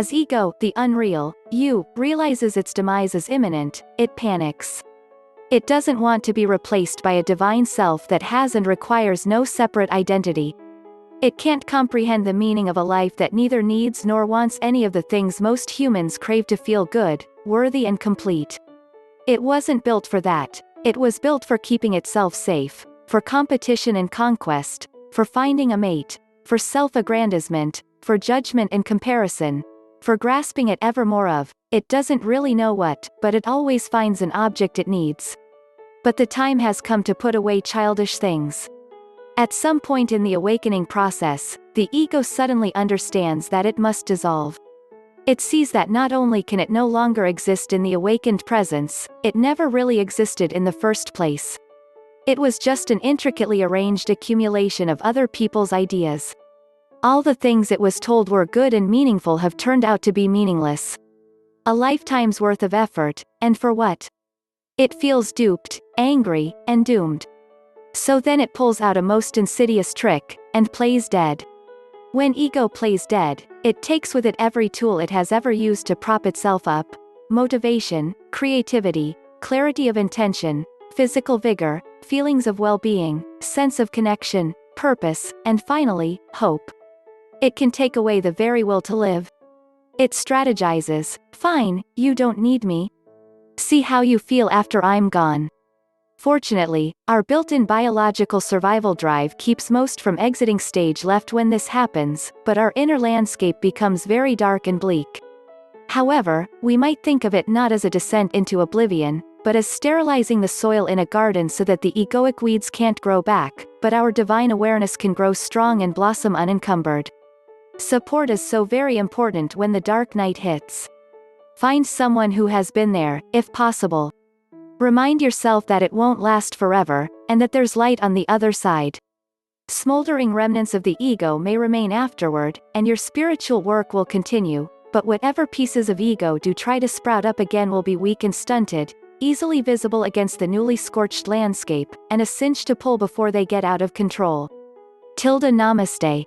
As ego, the unreal, you, realizes its demise is imminent, it panics. It doesn't want to be replaced by a divine self that has and requires no separate identity. It can't comprehend the meaning of a life that neither needs nor wants any of the things most humans crave to feel good, worthy and complete. It wasn't built for that. It was built for keeping itself safe, for competition and conquest, for finding a mate, for self-aggrandizement, for judgment and comparison, for grasping at ever more of, it doesn't really know what, but it always finds an object it needs. But the time has come to put away childish things. At some point in the awakening process, the ego suddenly understands that it must dissolve. It sees that not only can it no longer exist in the awakened presence, it never really existed in the first place. It was just an intricately arranged accumulation of other people's ideas. All the things it was told were good and meaningful have turned out to be meaningless. A lifetime's worth of effort, and for what? It feels duped, angry, and doomed. So then it pulls out a most insidious trick, and plays dead. When ego plays dead, it takes with it every tool it has ever used to prop itself up: motivation, creativity, clarity of intention, physical vigor, feelings of well-being, sense of connection, purpose, and finally, hope. It can take away the very will to live. It strategizes: fine, you don't need me. See how you feel after I'm gone. Fortunately, our built-in biological survival drive keeps most from exiting stage left when this happens, but our inner landscape becomes very dark and bleak. However, we might think of it not as a descent into oblivion, but as sterilizing the soil in a garden so that the egoic weeds can't grow back, but our divine awareness can grow strong and blossom unencumbered. Support is so very important when the dark night hits. Find someone who has been there, if possible. Remind yourself that it won't last forever, and that there's light on the other side. Smoldering remnants of the ego may remain afterward, and your spiritual work will continue, but whatever pieces of ego do try to sprout up again will be weak and stunted, easily visible against the newly scorched landscape, and a cinch to pull before they get out of control. Tilda Namaste.